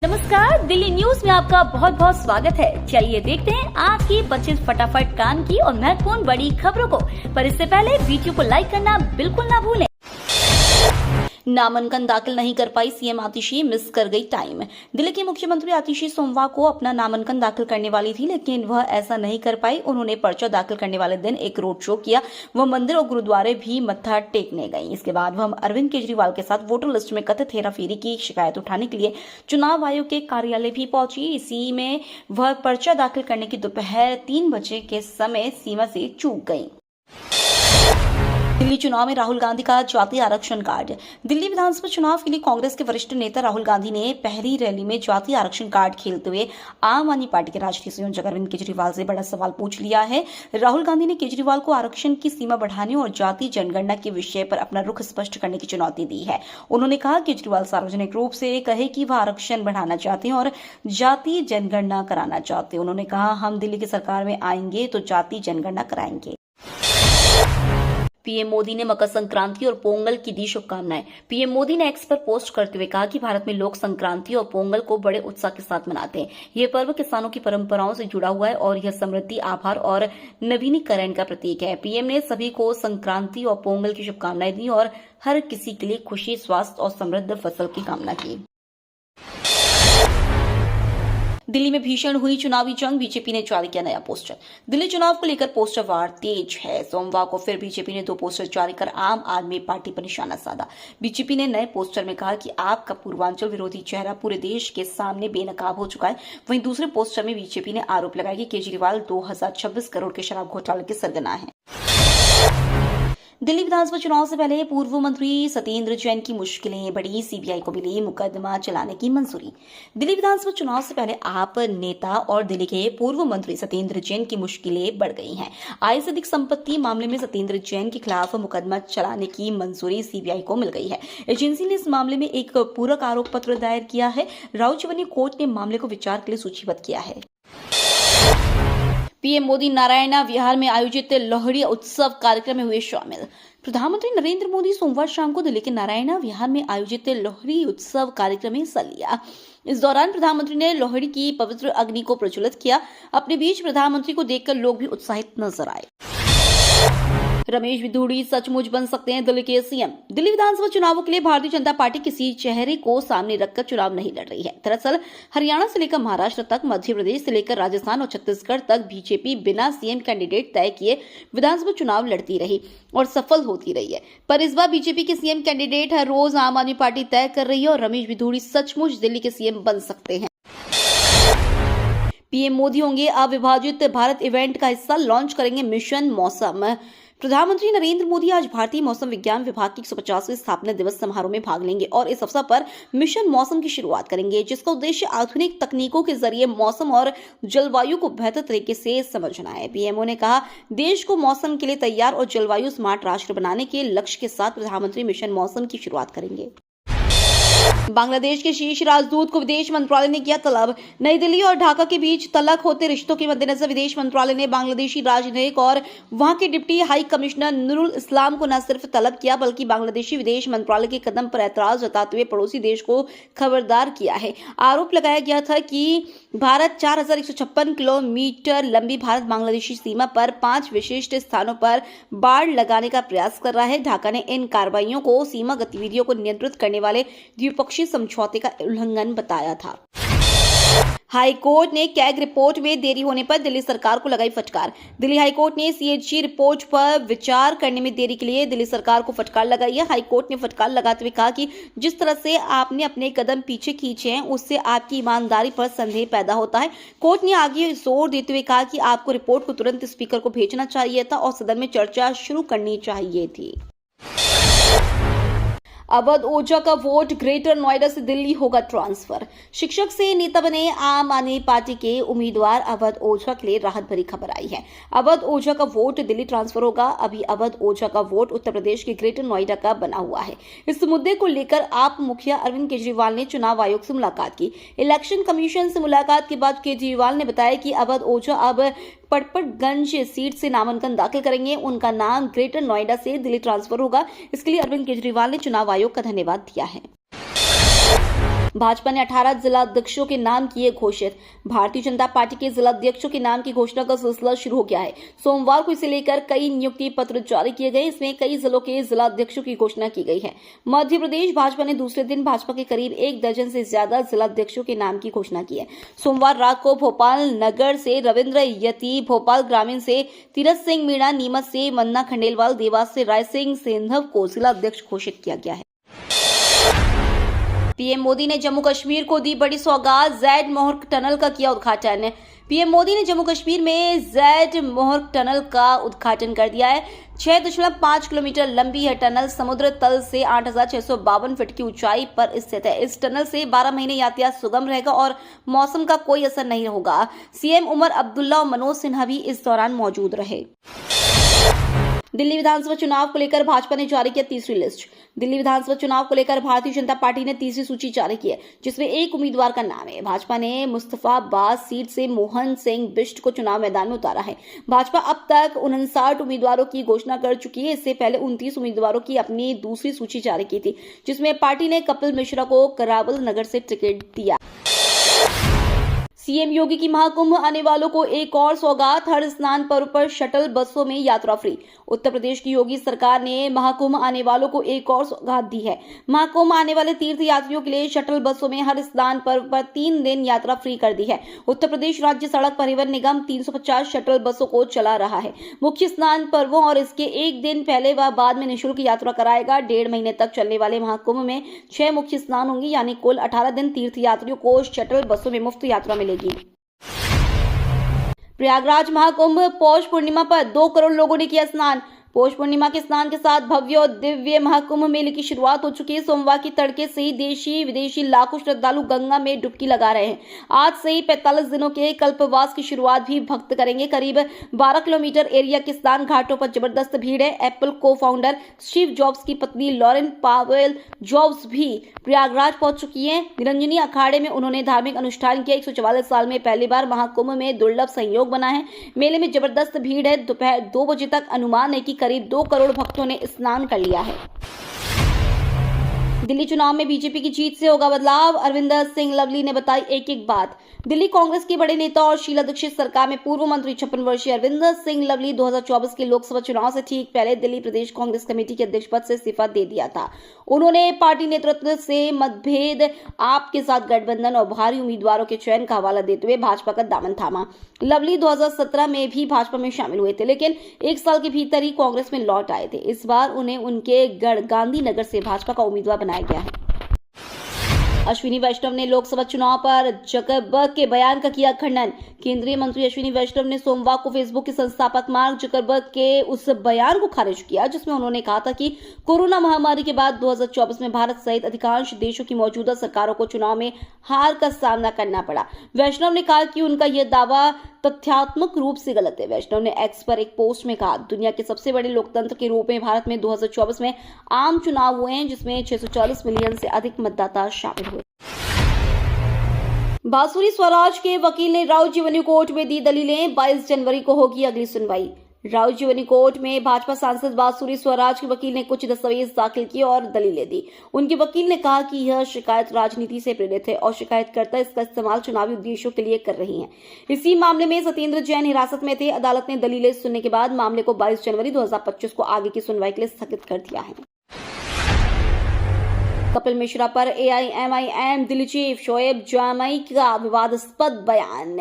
नमस्कार, दिल्ली न्यूज में आपका बहुत बहुत स्वागत है। चलिए देखते हैं आज की 25 फटाफट काम की और महत्वपूर्ण बड़ी खबरों को। पर इससे पहले वीडियो को लाइक करना बिल्कुल ना भूलें। नामांकन दाखिल नहीं कर पाई सीएम आतिशी, मिस कर गई टाइम। दिल्ली की मुख्यमंत्री आतिशी सोमवार को अपना नामांकन दाखिल करने वाली थी, लेकिन वह ऐसा नहीं कर पाई। उन्होंने पर्चा दाखिल करने वाले दिन एक रोड शो किया। वह मंदिर और गुरुद्वारे भी मत्था टेकने गई। इसके बाद वह अरविंद केजरीवाल के साथ वोटर लिस्ट में कथित हेराफेरी की शिकायत उठाने के लिए चुनाव आयोग के कार्यालय भी पहुंची। इसी में वह पर्चा दाखिल करने की दोपहर 3 बजे के समय सीमा से चूक गई। दिल्ली चुनाव में राहुल गांधी का जातीय आरक्षण कार्ड। दिल्ली विधानसभा चुनाव के लिए कांग्रेस के वरिष्ठ नेता राहुल गांधी ने पहली रैली में जातीय आरक्षण कार्ड खेलते हुए आम आदमी पार्टी के राष्ट्रीय संयोजक अरविंद केजरीवाल से बड़ा सवाल पूछ लिया है। राहुल गांधी ने केजरीवाल को आरक्षण की सीमा बढ़ाने और जातीय जनगणना के विषय पर अपना रुख स्पष्ट करने की चुनौती दी है। उन्होंने कहा केजरीवाल सार्वजनिक रूप से कहे कि वह आरक्षण बढ़ाना चाहते हैं और जातीय जनगणना कराना चाहते हैं। उन्होंने कहा, हम दिल्ली की सरकार में आएंगे तो जातीय जनगणना कराएंगे। पीएम मोदी ने मकर संक्रांति और पोंगल की दी शुभकामनाएं। पीएम मोदी ने एक्स पर पोस्ट करते हुए कहा कि भारत में लोग संक्रांति और पोंगल को बड़े उत्साह के साथ मनाते हैं। यह पर्व किसानों की परंपराओं से जुड़ा हुआ है और यह समृद्धि, आभार और नवीनीकरण का प्रतीक है। पीएम ने सभी को संक्रांति और पोंगल की शुभकामनाएं दी और हर किसी के लिए खुशी, स्वास्थ्य और समृद्ध फसल की कामना की। दिल्ली में भीषण हुई चुनावी जंग, बीजेपी ने जारी किया नया पोस्टर। दिल्ली चुनाव को लेकर पोस्टर वार तेज है। सोमवार को फिर बीजेपी ने 2 पोस्टर जारी कर आम आदमी पार्टी पर निशाना साधा। बीजेपी ने नए पोस्टर में कहा कि आपका पूर्वांचल विरोधी चेहरा पूरे देश के सामने बेनकाब हो चुका है। वहीं दूसरे पोस्टर में बीजेपी ने आरोप लगाया कि केजरीवाल 2026 करोड़ के शराब घोटाले के सरगना है। दिल्ली विधानसभा चुनाव से पहले पूर्व मंत्री सत्येंद्र जैन की मुश्किलें बढ़ी, सीबीआई को मिली मुकदमा चलाने की मंजूरी। दिल्ली विधानसभा चुनाव से पहले आप नेता और दिल्ली के पूर्व मंत्री सत्येंद्र जैन की मुश्किलें बढ़ गई हैं। आय से अधिक संपत्ति मामले में सत्येंद्र जैन के खिलाफ मुकदमा चलाने की मंजूरी सीबीआई को मिल गई है। एजेंसी ने इस मामले में एक पूरक आरोप पत्र दायर किया है। राउचवनी कोर्ट ने मामले को विचार के लिए सूचीबद्ध किया है। पीएम मोदी नारायणा विहार में आयोजित लोहड़ी उत्सव कार्यक्रम में हुए शामिल। प्रधानमंत्री नरेंद्र मोदी सोमवार शाम को दिल्ली के नारायणा विहार में आयोजित लोहड़ी उत्सव कार्यक्रम में हिस्सा लिया। इस दौरान प्रधानमंत्री ने लोहड़ी की पवित्र अग्नि को प्रज्वलित किया। अपने बीच प्रधानमंत्री को देखकर लोग भी उत्साहित नजर आए। रमेश बिधूड़ी सचमुच बन सकते हैं दिल्ली के सीएम। दिल्ली विधानसभा चुनावों के लिए भारतीय जनता पार्टी किसी चेहरे को सामने रखकर चुनाव नहीं लड़ रही है। दरअसल हरियाणा से लेकर महाराष्ट्र तक, मध्य प्रदेश से लेकर राजस्थान और छत्तीसगढ़ तक बीजेपी बिना सीएम कैंडिडेट तय किए विधानसभा चुनाव लड़ती रही और सफल होती रही है। पर इस बार बीजेपी के सीएम कैंडिडेट हर रोज आम आदमी पार्टी तय कर रही है और रमेश बिधूड़ी सचमुच दिल्ली के सीएम बन सकते हैं। पीएम मोदी होंगे अविभाजित भारत इवेंट का हिस्सा, लॉन्च करेंगे मिशन मौसम। प्रधानमंत्री नरेंद्र मोदी आज भारतीय मौसम विज्ञान विभाग की 150वें स्थापना दिवस समारोह में भाग लेंगे और इस अवसर पर मिशन मौसम की शुरुआत करेंगे, जिसका उद्देश्य आधुनिक तकनीकों के जरिए मौसम और जलवायु को बेहतर तरीके से समझना है। पीएमओ ने कहा, देश को मौसम के लिए तैयार और जलवायु स्मार्ट राष्ट्र बनाने के लक्ष्य के साथ प्रधानमंत्री मिशन मौसम की शुरुआत करेंगे। बांग्लादेश के शीर्ष राजदूत को विदेश मंत्रालय ने किया तलब। नई दिल्ली और ढाका के बीच तल्ख होते रिश्तों के मद्देनजर विदेश मंत्रालय ने बांग्लादेशी राजनयिक और वहां के डिप्टी हाई कमिश्नर नूरुल इस्लाम को न सिर्फ तलब किया, बल्कि बांग्लादेशी विदेश मंत्रालय के कदम पर ऐतराज जताते हुए पड़ोसी देश को खबरदार किया है। आरोप लगाया गया था कि भारत 4156 किलोमीटर लंबी भारत बांग्लादेशी सीमा पर 5 विशिष्ट स्थानों पर बाड़ लगाने का प्रयास कर रहा है। ढाका ने इन कार्रवाइयों को सीमा गतिविधियों को नियंत्रित करने वाले द्विपक्षीय समझौते का उल्लंघन बताया था। हाईकोर्ट ने कैग रिपोर्ट में देरी होने पर दिल्ली सरकार को लगाई फटकार। दिल्ली हाईकोर्ट ने सीएजी रिपोर्ट पर विचार करने में देरी के लिए दिल्ली सरकार को फटकार लगाई है। हाईकोर्ट ने फटकार लगाते हुए कहा कि जिस तरह से आपने अपने कदम पीछे खींचे हैं, उससे आपकी ईमानदारी पर संदेह पैदा होता है। कोर्ट ने आगे जोर देते हुए कहा कि आपको रिपोर्ट को तुरंत स्पीकर को भेजना चाहिए था और सदन में चर्चा शुरू करनी चाहिए थी। अवध ओझा का वोट ग्रेटर नोएडा से दिल्ली होगा ट्रांसफर। शिक्षक से नेता बने आम आदमी पार्टी के उम्मीदवार अवध ओझा के लिए राहत भरी खबर आई है। अवध ओझा का वोट दिल्ली ट्रांसफर होगा। अभी अवध ओझा का वोट उत्तर प्रदेश के ग्रेटर नोएडा का बना हुआ है। इस मुद्दे को लेकर आप मुखिया अरविंद केजरीवाल ने चुनाव आयोग से मुलाकात की। इलेक्शन कमीशन से मुलाकात के बाद केजरीवाल ने बताया कि अवध ओझा अब पटपटगंज सीट से नामांकन दाखिल करेंगे। उनका नाम ग्रेटर नोएडा से दिल्ली ट्रांसफर होगा। इसके लिए अरविंद केजरीवाल ने चुनाव आयोग का धन्यवाद दिया है। भाजपा ने 18 जिला अध्यक्षों के नाम किए घोषित। भारतीय जनता पार्टी के जिला अध्यक्षों के नाम की घोषणा का सिलसिला शुरू हो गया है। सोमवार को इसे लेकर कई नियुक्ति पत्र जारी किए गए। इसमें कई जिलों के जिला अध्यक्षों की घोषणा की गई है। मध्य प्रदेश भाजपा ने दूसरे दिन भाजपा के करीब 1 दर्जन से ज्यादा जिला अध्यक्षों के नाम की घोषणा की है। सोमवार रात को भोपाल नगर से रविंद्र यति, भोपाल ग्रामीण से तीरथ सिंह मीणा, नीमच से मन्ना खंडेलवाल, देवास से राय सिंह सिंधव को जिला अध्यक्ष घोषित किया गया है। पीएम मोदी ने जम्मू कश्मीर को दी बड़ी सौगात, जैड मोहर टनल का किया उद्घाटन। पीएम मोदी ने जम्मू कश्मीर में जैड मोहर टनल का उद्घाटन कर दिया है। 6.5 किलोमीटर लंबी यह टनल समुद्र तल से 8,652 फीट की ऊंचाई पर स्थित है। इस टनल से 12 महीने यातायात सुगम रहेगा और मौसम का कोई असर नहीं होगा। सीएम उमर अब्दुल्ला और मनोज सिन्हा भी इस दौरान मौजूद रहे। दिल्ली विधानसभा चुनाव को लेकर भाजपा ने जारी किया तीसरी लिस्ट। दिल्ली विधानसभा चुनाव को लेकर भारतीय जनता पार्टी ने तीसरी सूची जारी की है, जिसमें एक उम्मीदवार का नाम है। भाजपा ने मुस्तफाबाद सीट से मोहन सिंह बिष्ट को चुनाव मैदान में उतारा है। भाजपा अब तक 59 उम्मीदवारों की घोषणा कर चुकी है। इससे पहले 29 उम्मीदवारों की अपनी दूसरी सूची जारी की थी, जिसमें पार्टी ने कपिल मिश्रा को करावल नगर से टिकट दिया। सीएम योगी की महाकुंभ आने वालों को एक और सौगात, हर स्नान पर्व पर शटल बसों में यात्रा फ्री। उत्तर प्रदेश की योगी सरकार ने महाकुंभ आने वालों को एक और सौगात दी है। महाकुंभ आने वाले तीर्थ यात्रियों के लिए शटल बसों में हर स्नान पर्व पर 3 दिन यात्रा फ्री कर दी है। उत्तर प्रदेश राज्य सड़क परिवहन निगम 350 शटल बसों को चला रहा है। मुख्य स्नान पर्वों और इसके एक दिन पहले व बाद में निःशुल्क यात्रा कराएगा। 1.5 महीने तक चलने वाले महाकुंभ में 6 मुख्य स्नान होंगे, यानी कुल 18 दिन तीर्थ यात्रियों को शटल बसों में मुफ्त यात्रा मिलेगी। प्रयागराज महाकुंभ पौष पूर्णिमा पर 2 करोड़ लोगों ने किया स्नान। पौष पूर्णिमा के स्नान के साथ भव्य और दिव्य महाकुंभ मेले की शुरुआत हो चुकी है। सोमवार की तड़के से ही देशी विदेशी लाखों श्रद्धालु गंगा में डुबकी लगा रहे हैं। आज से ही 45 दिनों के कल्पवास की शुरुआत भी भक्त करेंगे। करीब 12 किलोमीटर एरिया के स्नान घाटों पर जबरदस्त भीड़ है। एप्पल को फाउंडर स्टीव जॉब्स की पत्नी लॉरेन पावेल जॉब्स भी प्रयागराज पहुंच चुकी हैं। निरंजनी अखाड़े में उन्होंने धार्मिक अनुष्ठान किया। 144 साल में पहली बार महाकुंभ में दुर्लभ संयोग बना है। मेले में जबरदस्त भीड़ है। दोपहर 2 बजे तक अनुमान है कि करीब 2 करोड़ भक्तों ने स्नान कर लिया है। दिल्ली चुनाव में बीजेपी की जीत से होगा बदलाव, अरविंदर सिंह लवली ने बताई एक बात। दिल्ली कांग्रेस के बड़े नेता और शीला दीक्षित सरकार में पूर्व मंत्री 56 वर्षीय अरविंदर सिंह लवली 2024 के लोकसभा चुनाव से ठीक पहले दिल्ली प्रदेश कांग्रेस कमेटी के अध्यक्ष पद से इस्तीफा दे दिया था। उन्होंने पार्टी नेतृत्व से मतभेद, आप के साथ गठबंधन और भारी उम्मीदवारों के चयन का हवाला देते हुए भाजपा का दामन थामा। लवली 2017 में भी भाजपा में शामिल हुए थे, लेकिन 1 साल के भीतर ही कांग्रेस में लौट आए थे। इस बार उन्हें उनके गढ़ गांधीनगर से भाजपा का उम्मीदवार बनाया गया है। अश्विनी वैष्णव ने लोकसभा चुनाव पर जकरबर्ग के बयान का किया खंडन। केंद्रीय मंत्री अश्विनी वैष्णव ने सोमवार को फेसबुक के संस्थापक मार्क जकरबर्ग के उस बयान को खारिज किया, जिसमें उन्होंने कहा था कि कोरोना महामारी के बाद 2024 में भारत सहित अधिकांश देशों की मौजूदा सरकारों को चुनाव में हार का सामना करना पड़ा। वैष्णव ने कहा कि उनका यह दावा तथ्यात्मक रूप से गलत है। वैष्णव ने एक्स पर एक पोस्ट में कहा, दुनिया के सबसे बड़े लोकतंत्र के रूप में भारत में 2024 में आम चुनाव हुए हैं, जिसमें 640 मिलियन से अधिक मतदाता शामिल हुए। बांसुरी स्वराज के वकील ने राव जीवनी कोर्ट में दी दलीलें। 22 जनवरी को होगी अगली सुनवाई। राव जीवनी कोर्ट में भाजपा सांसद बांसुरी स्वराज के वकील ने कुछ दस्तावेज दाखिल किए और दलीलें दी। उनके वकील ने कहा कि यह शिकायत राजनीति से प्रेरित है और शिकायतकर्ता इसका इस्तेमाल चुनावी उद्देश्यों के लिए कर रही हैं। इसी मामले में सत्येंद्र जैन हिरासत में थे। अदालत ने दलीलें सुनने के बाद मामले को 22 जनवरी 2025 को आगे की सुनवाई के लिए स्थगित कर दिया है। कपिल मिश्रा पर AIMIM दिल्ली चीफ शोएब जामई का विवादास्पद बयान।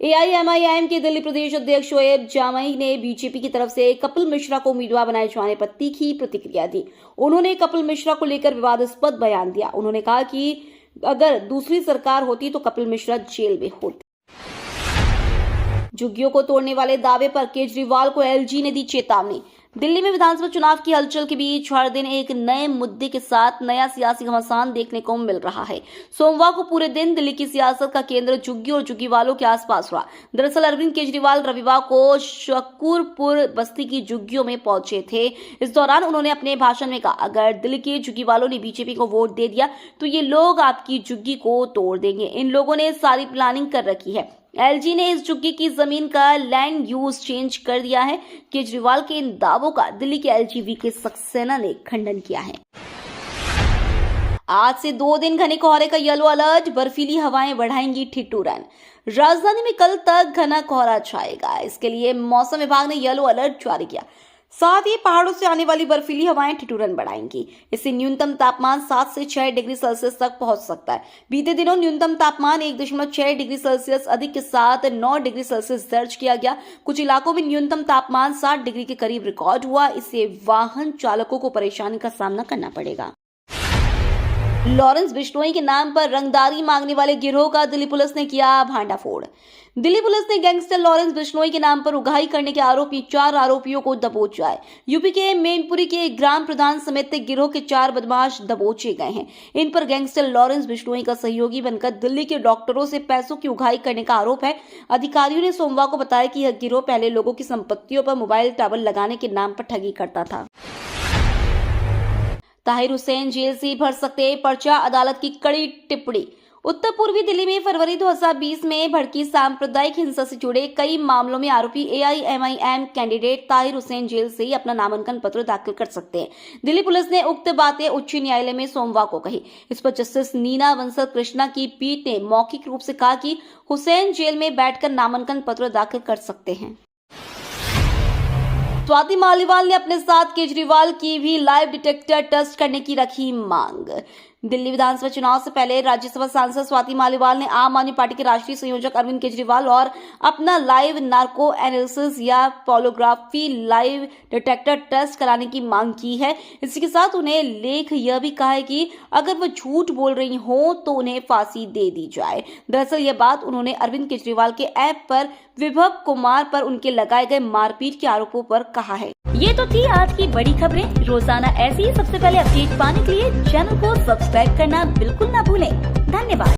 AIMIM के दिल्ली प्रदेश अध्यक्ष शोएब जामई ने बीजेपी की तरफ से कपिल मिश्रा को उम्मीदवार बनाए जाने पर तीखी प्रतिक्रिया दी। उन्होंने कपिल मिश्रा को लेकर विवादास्पद बयान दिया। उन्होंने कहा कि अगर दूसरी सरकार होती तो कपिल मिश्रा जेल में होते। झुग्गियों को तोड़ने वाले दावे पर केजरीवाल को LG ने दी चेतावनी। दिल्ली में विधानसभा चुनाव की हलचल के बीच हर दिन एक नए मुद्दे के साथ नया सियासी घमासान देखने को मिल रहा है। सोमवार को पूरे दिन दिल्ली की सियासत का केंद्र झुग्गी और झुग्गी वालों के आसपास रहा। दरअसल अरविंद केजरीवाल रविवार को शकूरपुर बस्ती की झुग्गियों में पहुंचे थे। इस दौरान उन्होंने अपने भाषण में कहा, अगर दिल्ली के झुग्गी वालों ने बीजेपी को वोट दे दिया तो ये लोग आपकी झुग्गी को तोड़ देंगे। इन लोगों ने सारी प्लानिंग कर रखी है। LG ने इस झुग्गी की जमीन का लैंड यूज चेंज कर दिया है। केजरीवाल के इन दावों का दिल्ली के LGV के सक्सेना ने खंडन किया है। आज से 2 दिन घने कोहरे का येलो अलर्ट, बर्फीली हवाएं बढ़ाएंगी ठिठुरन। राजधानी में कल तक घना कोहरा छाएगा, इसके लिए मौसम विभाग ने येलो अलर्ट जारी किया। साथ ही पहाड़ों से आने वाली बर्फीली हवाएं ठिठुरन बढ़ाएंगी। इससे न्यूनतम तापमान 7 से 6 डिग्री सेल्सियस तक पहुंच सकता है। बीते दिनों न्यूनतम तापमान 1.6 डिग्री सेल्सियस अधिक के साथ 9 डिग्री सेल्सियस दर्ज किया गया। कुछ इलाकों में न्यूनतम तापमान 7 डिग्री के करीब रिकॉर्ड हुआ। इससे वाहन चालकों को परेशानी का सामना करना पड़ेगा। लॉरेंस बिश्नोई के नाम पर रंगदारी मांगने वाले गिरोह का दिल्ली पुलिस ने किया भांडाफोड़। दिल्ली पुलिस ने गैंगस्टर लॉरेंस बिश्नोई के नाम पर उगाही करने के आरोपी 4 आरोपियों को दबोचा है। यूपी के मैनपुरी के ग्राम प्रधान समेत गिरोह के 4 बदमाश दबोचे गए हैं। इन पर गैंगस्टर लॉरेंस बिश्नोई का सहयोगी बनकर दिल्ली के डॉक्टरों से पैसों की उगाही करने का आरोप है। अधिकारियों ने सोमवार को बताया कि यह गिरोह पहले लोगों की संपत्तियों पर मोबाइल टावर लगाने के नाम पर ठगी करता था। ताहिर हुसैन जेल से भर सकते पर्चा, अदालत की कड़ी टिप्पणी। उत्तर पूर्वी दिल्ली में फरवरी 2020 में भड़की सांप्रदायिक हिंसा से जुड़े कई मामलों में आरोपी AIMIM कैंडिडेट ताहिर हुसैन जेल से ही अपना नामांकन पत्र दाखिल कर सकते हैं। दिल्ली पुलिस ने उक्त बातें उच्च न्यायालय में सोमवार को कही। इस पर जस्टिस नीना बंसल कृष्णा की पीठ ने मौखिक रूप से कहा कि हुसैन जेल में बैठकर नामांकन पत्र दाखिल कर सकते हैं। स्वाति मालीवाल ने अपने साथ केजरीवाल की भी लाइव डिटेक्टर टेस्ट करने की रखी मांग। दिल्ली विधानसभा चुनाव से पहले राज्यसभा सांसद स्वाति मालीवाल ने आम आदमी पार्टी के राष्ट्रीय संयोजक अरविंद केजरीवाल और अपना लाइव नार्को एनालिसिस या पॉलीग्राफी लाइव डिटेक्टर टेस्ट कराने की मांग की है। इसी के साथ उन्हें लेख यह भी कहा है कि अगर वो झूठ बोल रही हो तो उन्हें फांसी दे दी जाए। दरअसल यह बात उन्होंने अरविंद केजरीवाल के ऐप पर विभव कुमार पर उनके लगाए गए मारपीट के आरोपों पर कहा है। ये तो थी आज की बड़ी खबरें। रोजाना ऐसी ही सबसे पहले अपडेट पाने के लिए चैनल को सब्सक्राइब करना बिल्कुल ना भूलें। धन्यवाद।